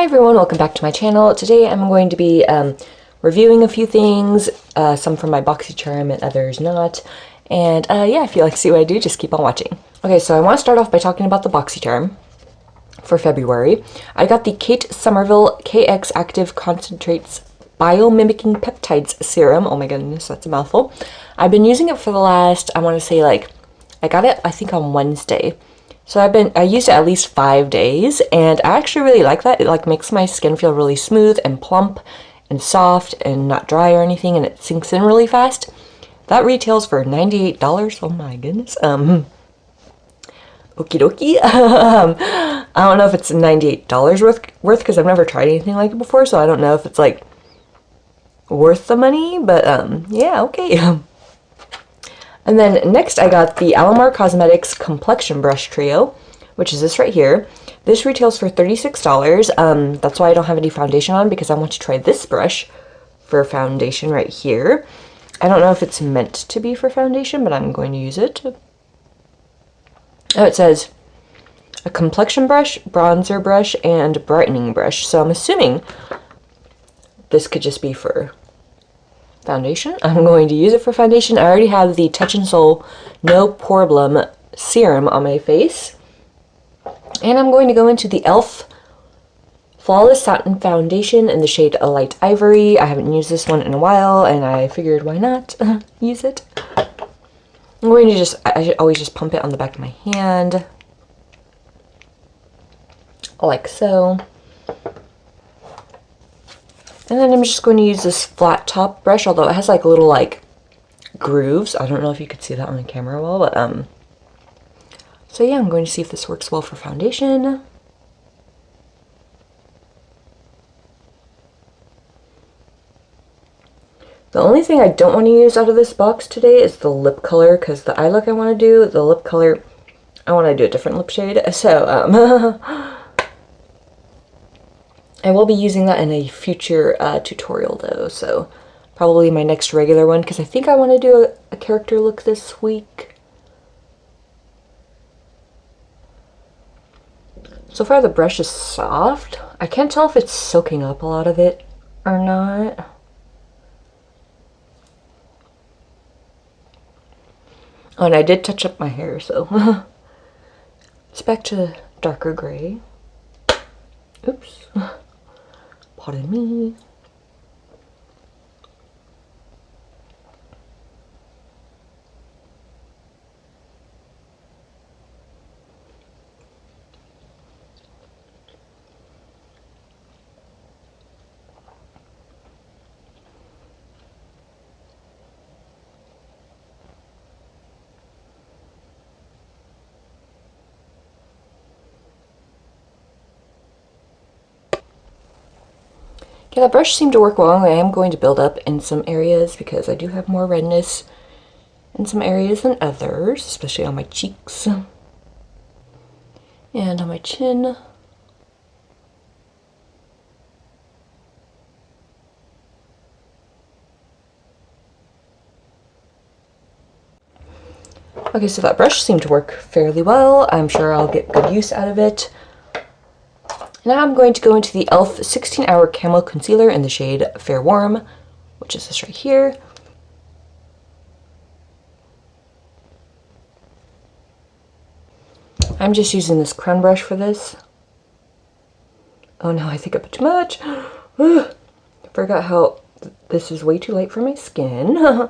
Hi everyone, welcome back to my channel. Today I'm going to be reviewing a few things, some from my Boxycharm and others not. And yeah, if you like to see what I do, just keep on watching. Okay, so I want to start off by talking about the Boxycharm for February. I got the Kate Somerville KX Active Concentrates Biomimicking Peptides Serum. Oh my goodness, that's a mouthful. I've been using it for the last, I want to say like, I got it I think on Wednesday. So I used it at least 5 days, and I actually really like that. It like makes my skin feel really smooth and plump and soft and not dry or anything, and it sinks in really fast. That retails for $98. Oh my goodness. Okie dokie. I don't know if it's $98 worth because I've never tried anything like it before, so I don't know if it's like worth the money, but yeah, okay. And then next I got the Alomar Cosmetics Complexion Brush Trio, which is this right here. This retails for $36. That's why I don't have any foundation on, because I want to try this brush for foundation right here. I don't know if it's meant to be for foundation, but I'm going to use it. Oh, it says a complexion brush, bronzer brush, and brightening brush. So I'm assuming this could just be for foundation. I'm going to use it for foundation. I already have the Touch in Sol No Problem Serum on my face. And I'm going to go into the e.l.f. Flawless Satin Foundation in the shade Light Ivory. I haven't used this one in a while, and I figured why not use it. I'm going to I always just pump it on the back of my hand. Like so. And then I'm just going to use this flat top brush, although it has like little like grooves. I don't know if you could see that on the camera well, but so yeah, I'm going to see if this works well for foundation. The only thing I don't want to use out of this box today is the lip color, because the eye look I want to do, the lip color, I want to do a different lip shade. So I will be using that in a future tutorial though, so probably my next regular one, because I think I want to do a character look this week. So far the brush is soft. I can't tell if it's soaking up a lot of it or not. Oh, and I did touch up my hair, so it's back to darker gray. Oops. Pardon me. Yeah, that brush seemed to work well. I am going to build up in some areas because I do have more redness in some areas than others, especially on my cheeks and on my chin. Okay, so that brush seemed to work fairly well. I'm sure I'll get good use out of it. Now I'm going to go into the e.l.f. 16-Hour Camo Concealer in the shade Fair Warm, which is this right here. I'm just using this crown brush for this. Oh no, I think I put too much. I forgot how this is way too light for my skin.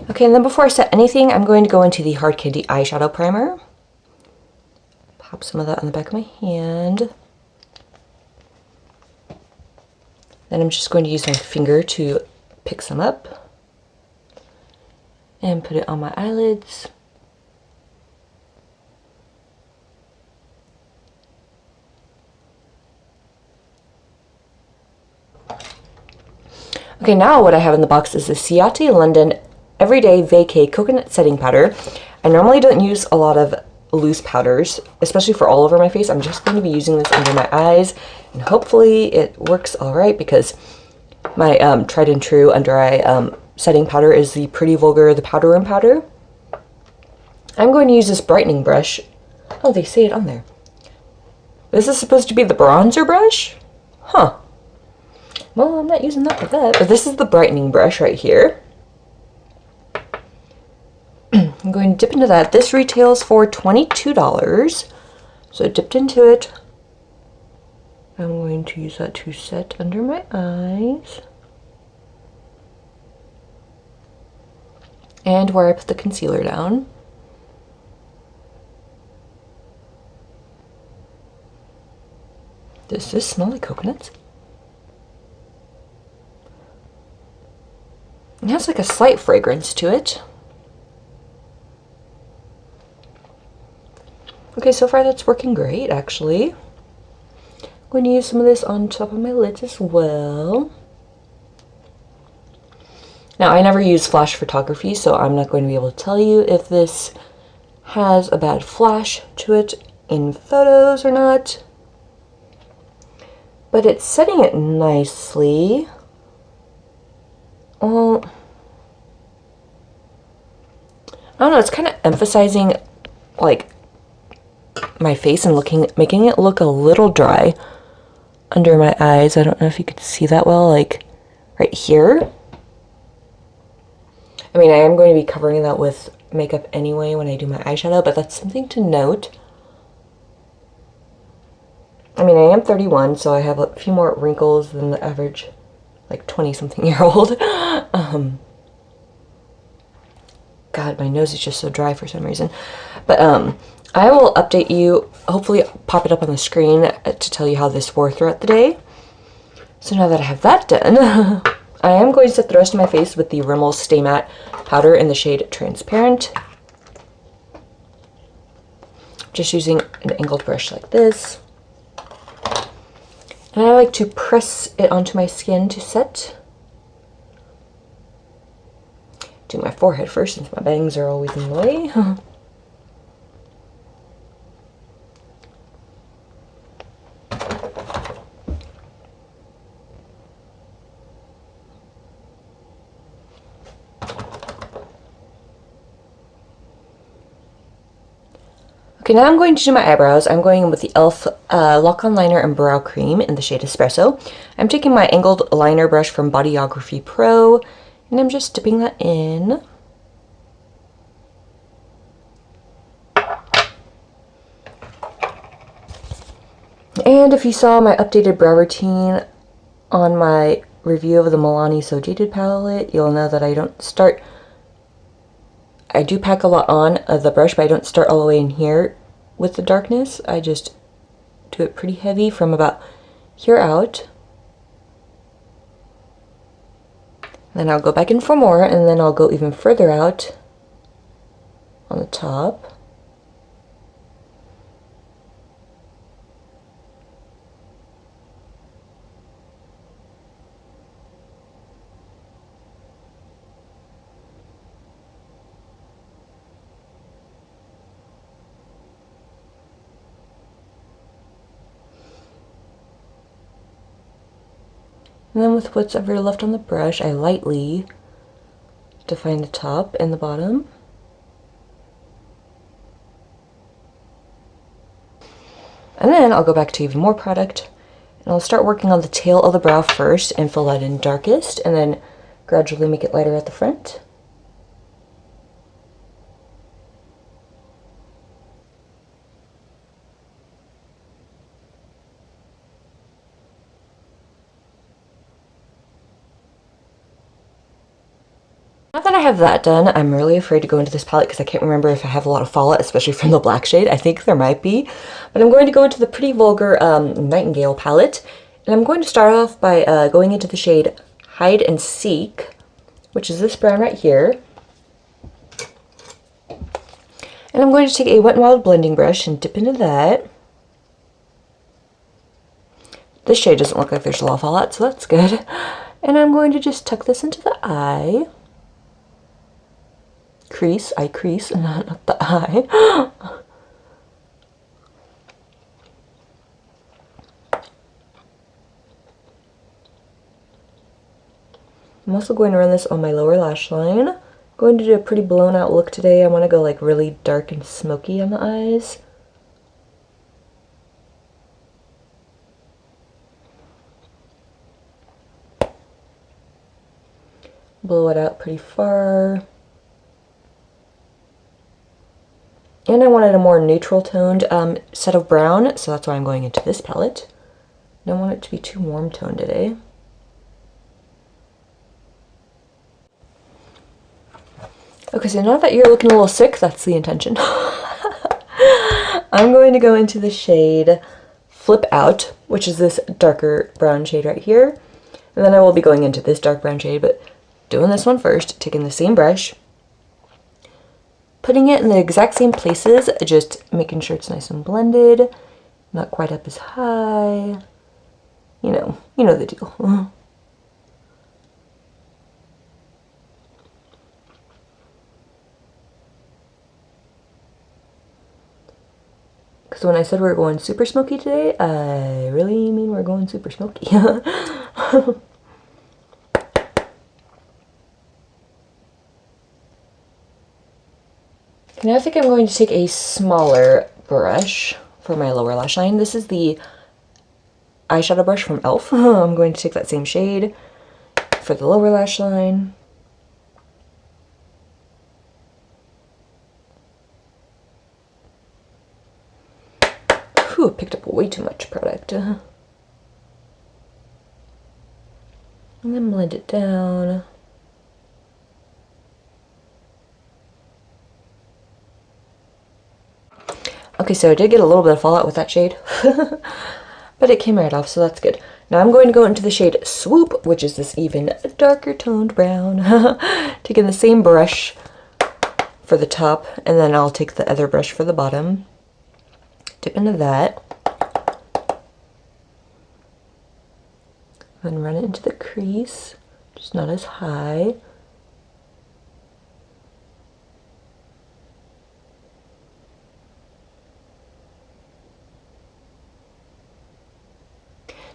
Okay, and then before I set anything, I'm going to go into the Hard Candy Eyeshadow Primer. Pop some of that on the back of my hand. Then I'm just going to use my finger to pick some up and put it on my eyelids. Okay, now what I have in the box is the Ciate London Everyday Vacay Coconut Setting Powder. I normally don't use a lot of loose powders, especially for all over my face. I'm just going to be using this under my eyes, and hopefully it works all right, because My tried and true under eye setting powder is the Pretty Vulgar, the Powder Room Powder. I'm going to use this brightening brush. Oh, they say it on there. This is supposed to be the bronzer brush? Huh. Well, I'm not using that for that. But this is the brightening brush right here. I'm going to dip into that. This retails for $22. So I dipped into it. I'm going to use that to set under my eyes. And where I put the concealer down. Does this smell like coconuts? It has like a slight fragrance to it. Okay, so far that's working great, actually. I'm going to use some of this on top of my lids as well. Now, I never use flash photography, so I'm not going to be able to tell you if this has a bad flash to it in photos or not. But it's setting it nicely. Well, I don't know, it's kind of emphasizing like my face and making it look a little dry under my eyes. I don't know if you could see that well, like right here. I mean, I am going to be covering that with makeup anyway when I do my eyeshadow, but that's something to note. I mean, I am 31, so I have a few more wrinkles than the average, like 20-something-year-old. God, my nose is just so dry for some reason. But I will update you, hopefully pop it up on the screen to tell you how this wore throughout the day. So now that I have that done, I am going to set the rest of my face with the Rimmel Stay Matte powder in the shade Transparent. Just using an angled brush like this. And I like to press it onto my skin to set. Do my forehead first since my bangs are always in the way. Okay, now I'm going to do my eyebrows. I'm going in with the e.l.f. Lock-On Liner and Brow Cream in the shade Espresso. I'm taking my angled liner brush from Bodyography Pro, and I'm just dipping that in. And if you saw my updated brow routine on my review of the Milani So Jaded palette, you'll know that I do pack a lot on the brush, but I don't start all the way in here with the darkness. I just do it pretty heavy from about here out. Then I'll go back in for more, and then I'll go even further out on the top. And then with what's ever left on the brush, I lightly define the top and the bottom. And then I'll go back to even more product, and I'll start working on the tail of the brow first and fill that in darkest, and then gradually make it lighter at the front. Now that I have that done, I'm really afraid to go into this palette because I can't remember if I have a lot of fallout, especially from the black shade. I think there might be. But I'm going to go into the Pretty Vulgar Nightingale palette. And I'm going to start off by going into the shade Hide and Seek, which is this brown right here. And I'm going to take a Wet n Wild blending brush and dip into that. This shade doesn't look like there's a lot of fallout, so that's good. And I'm going to just tuck this into the eye. Eye crease, not the eye. I'm also going to run this on my lower lash line. I'm going to do a pretty blown out look today. I want to go like really dark and smoky on the eyes. Blow it out pretty far. And I wanted a more neutral toned set of brown, so that's why I'm going into this palette. I don't want it to be too warm toned today. Okay, so now that you're looking a little sick, that's the intention. I'm going to go into the shade Flip Out, which is this darker brown shade right here. And then I will be going into this dark brown shade, but doing this one first, taking the same brush, putting it in the exact same places, just making sure it's nice and blended, not quite up as high. You know the deal. Because when I said we're going super smoky today, I really mean we're going super smoky. Now I think I'm going to take a smaller brush for my lower lash line. This is the eyeshadow brush from e.l.f. I'm going to take that same shade for the lower lash line. Whew, picked up way too much product. And then blend it down. Okay, so I did get a little bit of fallout with that shade, but it came right off, so that's good. Now I'm going to go into the shade Swoop, which is this even darker toned brown. Taking the same brush for the top, and then I'll take the other brush for the bottom. Dip into that. Then run it into the crease, just not as high.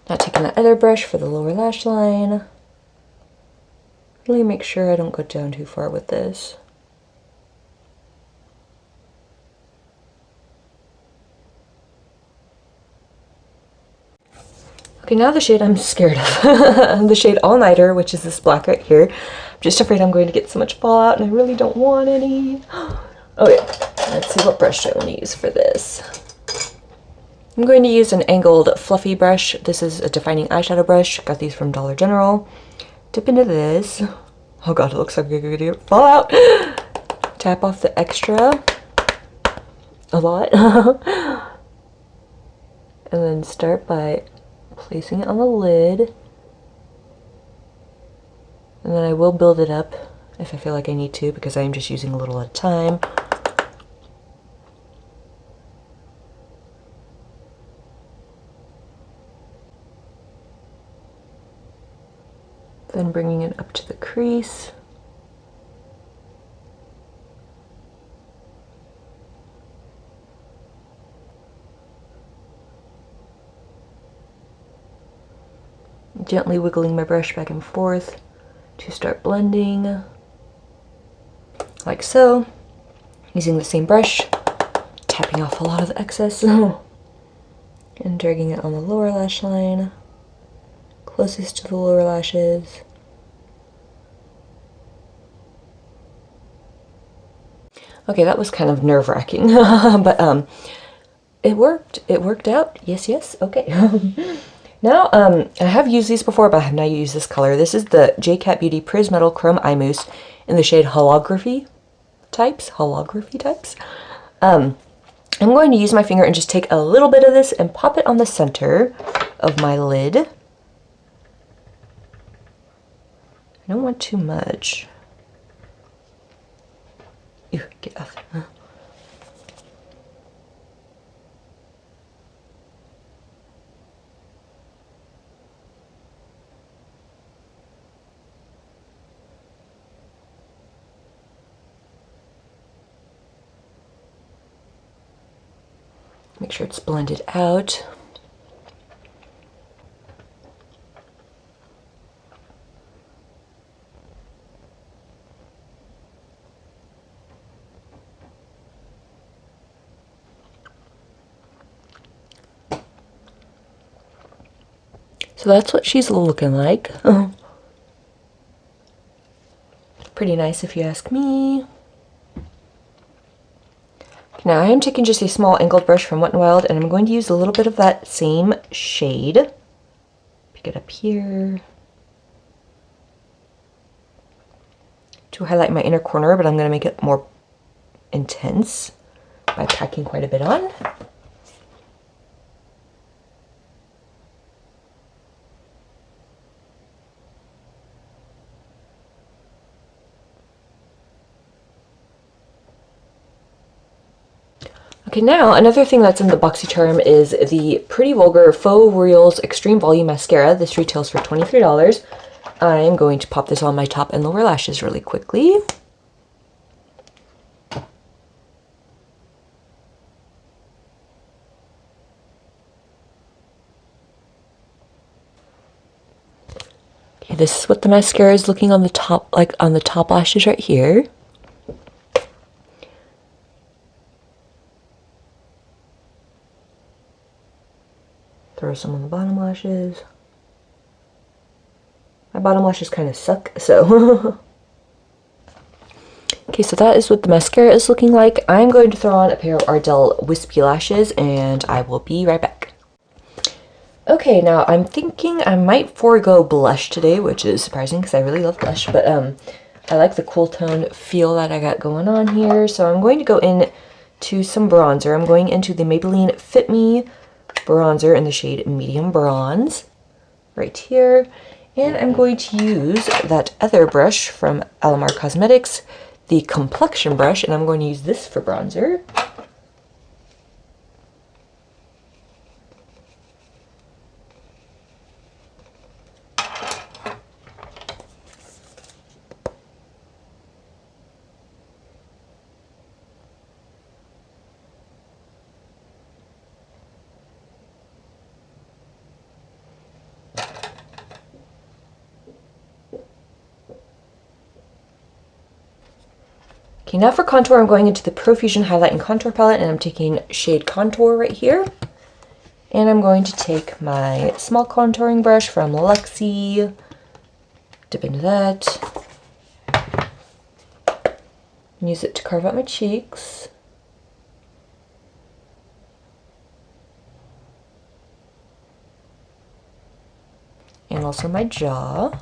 Now taking that other brush for the lower lash line. Really make sure I don't go down too far with this. Okay, now the shade I'm scared of. The shade All Nighter, which is this black right here. I'm just afraid I'm going to get so much fallout and I really don't want any. Okay, let's see what brush I want to use for this. I'm going to use an angled fluffy brush. This is a defining eyeshadow brush. Got these from Dollar General. Dip into this. Oh god, it looks like you're gonna fall out. Tap off the extra a lot. And then start by placing it on the lid. And then I will build it up if I feel like I need to, because I am just using a little at a time. Then bringing it up to the crease. Gently wiggling my brush back and forth to start blending. Like so. Using the same brush, tapping off a lot of the excess. And dragging it on the lower lash line. Closest to the lower lashes. Okay, that was kind of nerve-wracking, but it worked. It worked out. Yes, yes. Okay. Now, I have used these before, but I have not used this color. This is the JCat Beauty Prismetal Chrome Eye Mousse in the shade Holography Types. I'm going to use my finger and just take a little bit of this and pop it on the center of my lid. I don't want too much. Ew, get off. Make sure it's blended out. So that's what she's looking like. Pretty nice if you ask me. Now I am taking just a small angled brush from Wet n Wild, and I'm going to use a little bit of that same shade. Pick it up here to highlight my inner corner, but I'm going to make it more intense by packing quite a bit on. Okay, now another thing that's in the Boxycharm is the Pretty Vulgar Faux Reals Extreme Volume Mascara. This retails for $23. I am going to pop this on my top and lower lashes really quickly. Okay, this is what the mascara is looking on the top, like on the top lashes right here. Throw some on the bottom lashes. My bottom lashes kind of suck, so. Okay, so that is what the mascara is looking like. I'm going to throw on a pair of Ardell Wispy lashes, and I will be right back. Okay, now I'm thinking I might forego blush today, which is surprising because I really love blush, but I like the cool tone feel that I got going on here, so I'm going to go in to some bronzer. I'm going into the Maybelline Fit Me bronzer in the shade Medium Bronze right here, and I'm going to use that other brush from Alomar Cosmetics, the complexion brush, and I'm going to use this for bronzer. Okay, now for contour, I'm going into the Profusion Highlight and Contour Palette, and I'm taking shade Contour right here. And I'm going to take my small contouring brush from Luxie, dip into that, and use it to carve out my cheeks. And also my jaw.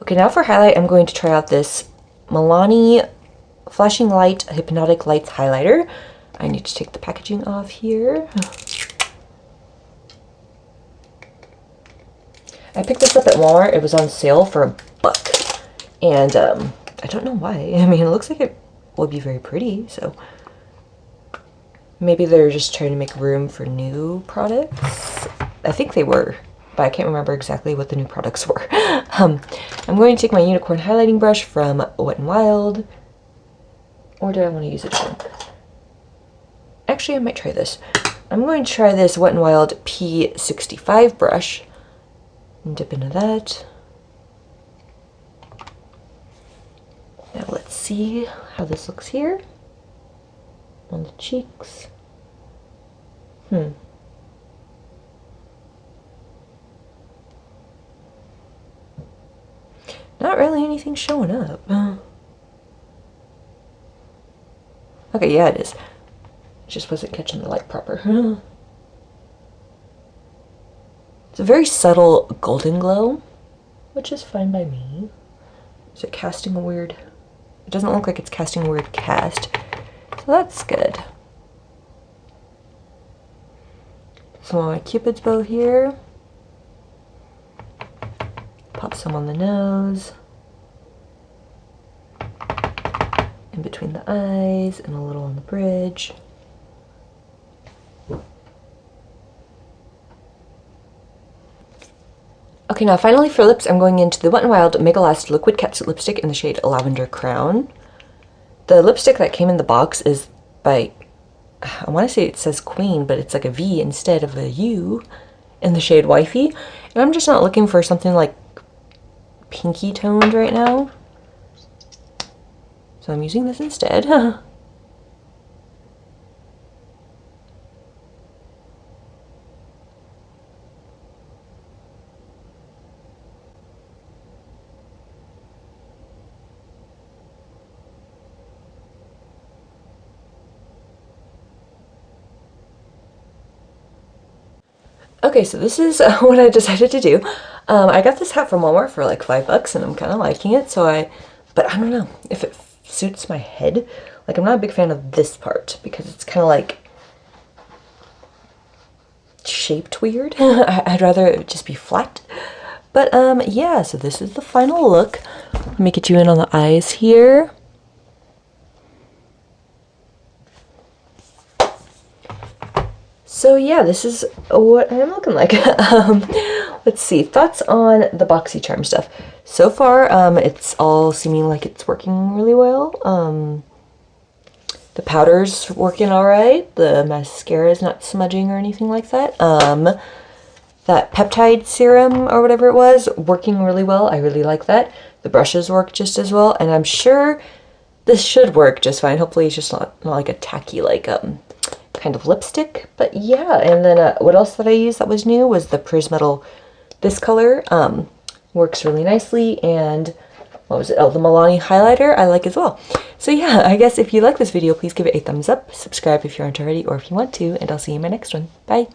Okay, now for highlight, I'm going to try out this Milani Flashing Light Hypnotic Lights Highlighter. I need to take the packaging off here. I picked this up at Walmart. It was on sale for $1. And I don't know why. I mean, it looks like it would be very pretty, so maybe they're just trying to make room for new products. I think they were, but I can't remember exactly what the new products were. I'm going to take my Unicorn highlighting brush from Wet n Wild. Or do I want to use it again? Actually, I might try this. I'm going to try this Wet n Wild P65 brush and dip into that. Now let's see how this looks here on the cheeks. Not really anything showing up. Okay, yeah, it is. It just wasn't catching the light proper. It's a very subtle golden glow, which is fine by me. Is it casting a weird... It doesn't look like it's casting a weird cast, so that's good. Some of my Cupid's bow here. Pop some on the nose, in between the eyes, and a little on the bridge. Okay, now finally for lips, I'm going into the Wet n Wild Mega Last Liquid Catsuit Lipstick in the shade Lavender Crown. The lipstick that came in the box is by, I want to say it says Queen, but it's like a V instead of a U in the shade Wifey. And I'm just not looking for something like pinky toned right now. So I'm using this instead. Okay, so this is what I decided to do. I got this hat from Walmart for like $5 and I'm kind of liking it, but I don't know if it suits my head. Like, I'm not a big fan of this part because it's kind of like shaped weird. I'd rather it just be flat. But yeah, so this is the final look. Let me get you in on the eyes here. So yeah, this is what I'm looking like. Let's see, thoughts on the Boxycharm stuff. So far, it's all seeming like it's working really well. The powder's working all right. The mascara is not smudging or anything like that. That peptide serum or whatever it was, working really well. I really like that. The brushes work just as well, and I'm sure this should work just fine. Hopefully it's just not like a tacky, like, kind of lipstick. But yeah, and then what else that I used that was new was the Prismetal, this color. Works really nicely, and what was it? Oh, the Milani highlighter I like as well. So yeah, I guess if you like this video, please give it a thumbs up, subscribe if you aren't already, or if you want to, and I'll see you in my next one. Bye!